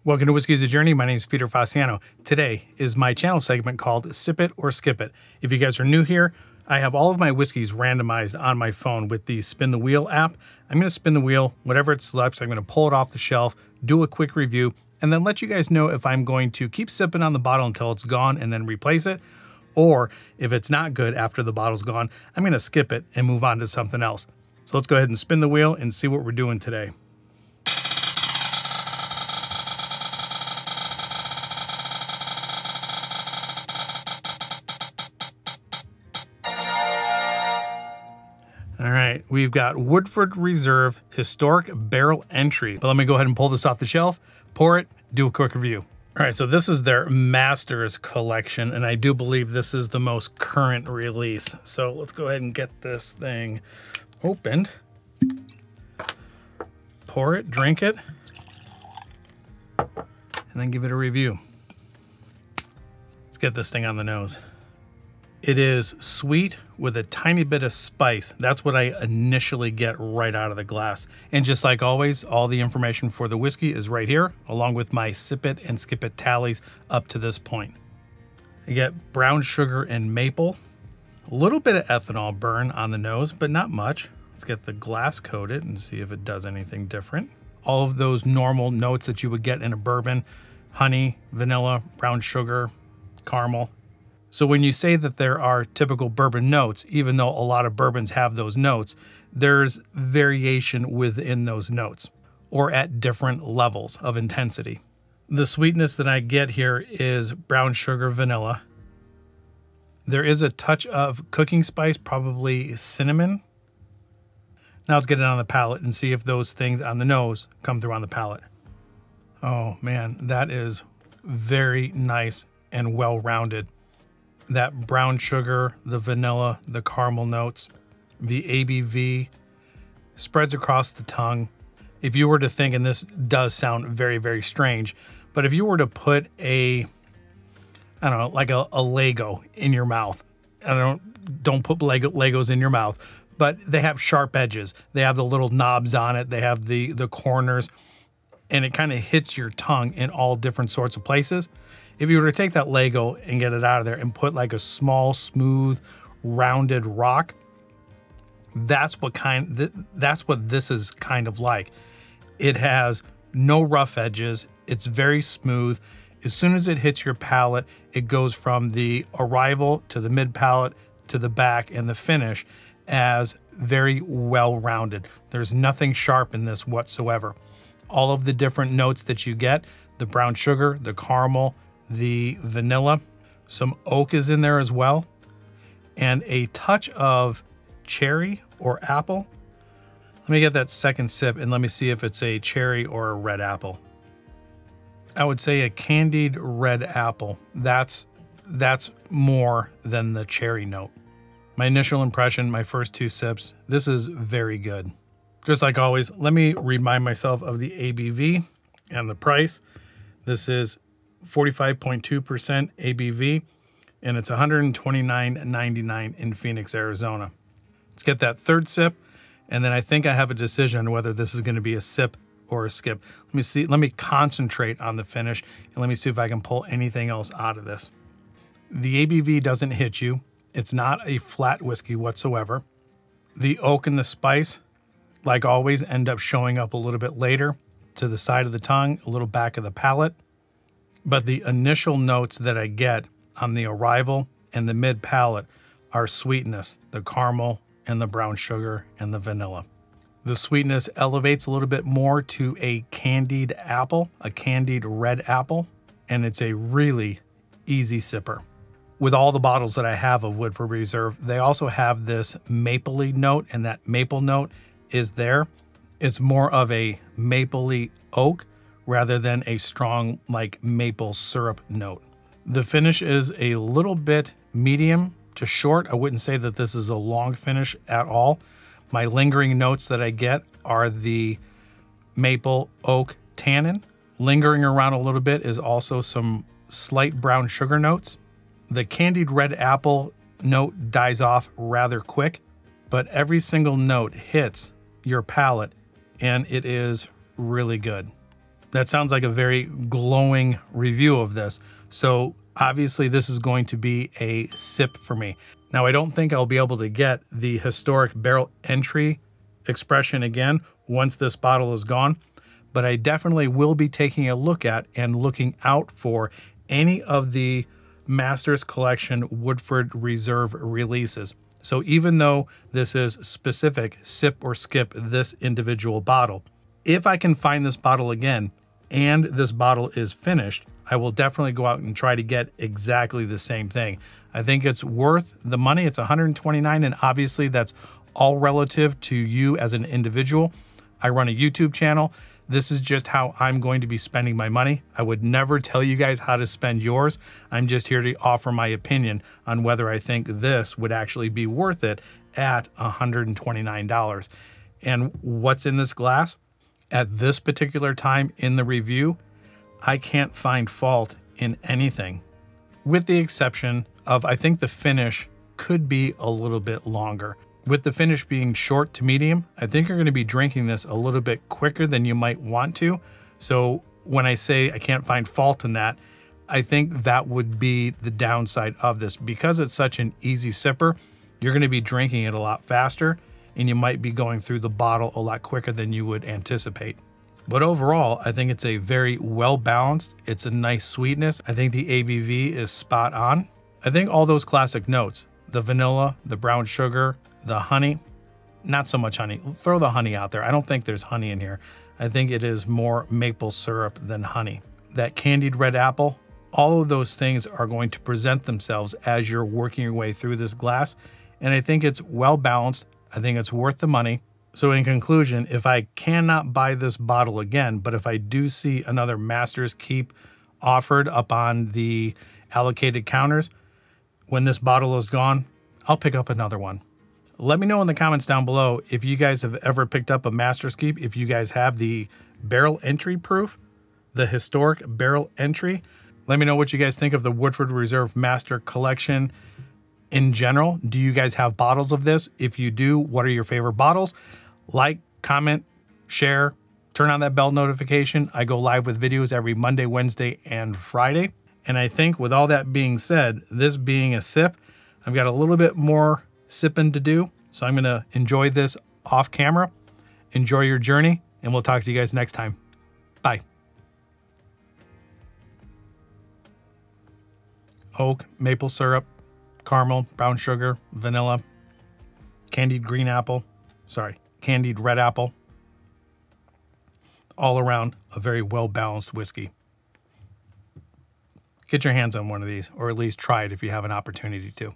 Welcome to Whiskey's a Journey. My name is Peter Fasciano. Today is my channel segment called Sip It or Skip It. If you guys are new here, I have all of my whiskeys randomized on my phone with the Spin the Wheel app. I'm going to spin the wheel, whatever it selects, I'm going to pull it off the shelf, do a quick review, and then let you guys know if I'm going to keep sipping on the bottle until it's gone and then replace it, or if it's not good after the bottle's gone, I'm going to skip it and move on to something else. So let's go ahead and spin the wheel and see what we're doing today. All right, we've got Woodford Reserve Historic Barrel Entry. But let me go ahead and pull this off the shelf, pour it, do a quick review. All right, so this is their Masters collection, and I do believe this is the most current release. So let's go ahead and get this thing opened. Pour it, drink it, and then give it a review. Let's get this thing on the nose. It is sweet with a tiny bit of spice. That's what I initially get right out of the glass. And just like always, all the information for the whiskey is right here, along with my sip it and skip it tallies up to this point. You get brown sugar and maple, a little bit of ethanol burn on the nose, but not much. Let's get the glass coated and see if it does anything different. All of those normal notes that you would get in a bourbon: honey, vanilla, brown sugar, caramel. So when you say that there are typical bourbon notes, even though a lot of bourbons have those notes, there's variation within those notes or at different levels of intensity. The sweetness that I get here is brown sugar, vanilla. There is a touch of cooking spice, probably cinnamon. Now let's get it on the palate and see if those things on the nose come through on the palate. Oh man, that is very nice and well-rounded. That brown sugar, the vanilla, the caramel notes, the ABV spreads across the tongue. If you were to think, and this does sound very, very strange, but if you were to put I don't know, like a Lego in your mouth, don't put Legos in your mouth, but they have sharp edges. They have the little knobs on it. They have the corners, and it kind of hits your tongue in all different sorts of places. If you were to take that Lego and get it out of there and put like a small, smooth, rounded rock, that's what this is kind of like. It has no rough edges. It's very smooth. As soon as it hits your palate, it goes from the arrival to the mid palate to the back and the finish as very well-rounded. There's nothing sharp in this whatsoever. All of the different notes that you get, the brown sugar, the caramel, the vanilla, some oak is in there as well, and a touch of cherry or apple. Let me get that second sip and let me see if it's a cherry or a red apple. I would say a candied red apple. That's more than the cherry note. My initial impression, my first two sips, this is very good. Just like always, let me remind myself of the ABV and the price. This is 45.2% ABV, and it's $129.99 in Phoenix, Arizona. Let's get that third sip, and then I think I have a decision on whether this is going to be a sip or a skip. Let me concentrate on the finish, and let me see if I can pull anything else out of this. The ABV doesn't hit you. It's not a flat whiskey whatsoever. The oak and the spice, like always, end up showing up a little bit later to the side of the tongue, a little back of the palate. But the initial notes that I get on the arrival and the mid palate are sweetness, the caramel and the brown sugar and the vanilla. The sweetness elevates a little bit more to a candied apple, a candied red apple, and it's a really easy sipper. With all the bottles that I have of Woodford Reserve, they also have this mapley note, and that maple note is there. It's more of a mapley oak rather than a strong like maple syrup note. The finish is a little bit medium to short. I wouldn't say that this is a long finish at all. My lingering notes that I get are the maple oak tannin. Lingering around a little bit is also some slight brown sugar notes. The candied red apple note dies off rather quick, but every single note hits your palate and it is really good. That sounds like a very glowing review of this. So obviously this is going to be a sip for me. Now, I don't think I'll be able to get the historic barrel entry expression again once this bottle is gone, but I definitely will be taking a look at and looking out for any of the Masters Collection Woodford Reserve releases. So even though this is specific, sip or skip this individual bottle, if I can find this bottle again and this bottle is finished, I will definitely go out and try to get exactly the same thing. I think it's worth the money. It's $129, and obviously that's all relative to you as an individual. I run a YouTube channel. This is just how I'm going to be spending my money. I would never tell you guys how to spend yours. I'm just here to offer my opinion on whether I think this would actually be worth it at $129. And what's in this glass? At this particular time in the review, I can't find fault in anything, with the exception of I think the finish could be a little bit longer. With the finish being short to medium, I think you're going to be drinking this a little bit quicker than you might want to. So when I say I can't find fault in that, I think that would be the downside of this. Because it's such an easy sipper, you're going to be drinking it a lot faster, and you might be going through the bottle a lot quicker than you would anticipate. But overall, I think it's a very well balanced. It's a nice sweetness. I think the ABV is spot on. I think all those classic notes, the vanilla, the brown sugar, the honey, not so much honey. Throw the honey out there. I don't think there's honey in here. I think it is more maple syrup than honey. That candied red apple, all of those things are going to present themselves as you're working your way through this glass. And I think it's well balanced. I think it's worth the money. So in conclusion, if I cannot buy this bottle again, but if I do see another Master's Keep offered up on the allocated counters, when this bottle is gone, I'll pick up another one. Let me know in the comments down below if you guys have ever picked up a Master's Keep, if you guys have the barrel entry proof, the historic barrel entry. Let me know what you guys think of the Woodford Reserve Master Collection in general. Do you guys have bottles of this? If you do, what are your favorite bottles? Like, comment, share, turn on that bell notification. I go live with videos every Monday, Wednesday, and Friday. And I think with all that being said, this being a sip, I've got a little bit more sipping to do. So I'm going to enjoy this off camera. Enjoy your journey, and we'll talk to you guys next time. Bye. Oak, maple syrup, caramel, brown sugar, vanilla, candied red apple. All around a very well-balanced whiskey. Get your hands on one of these, or at least try it if you have an opportunity to.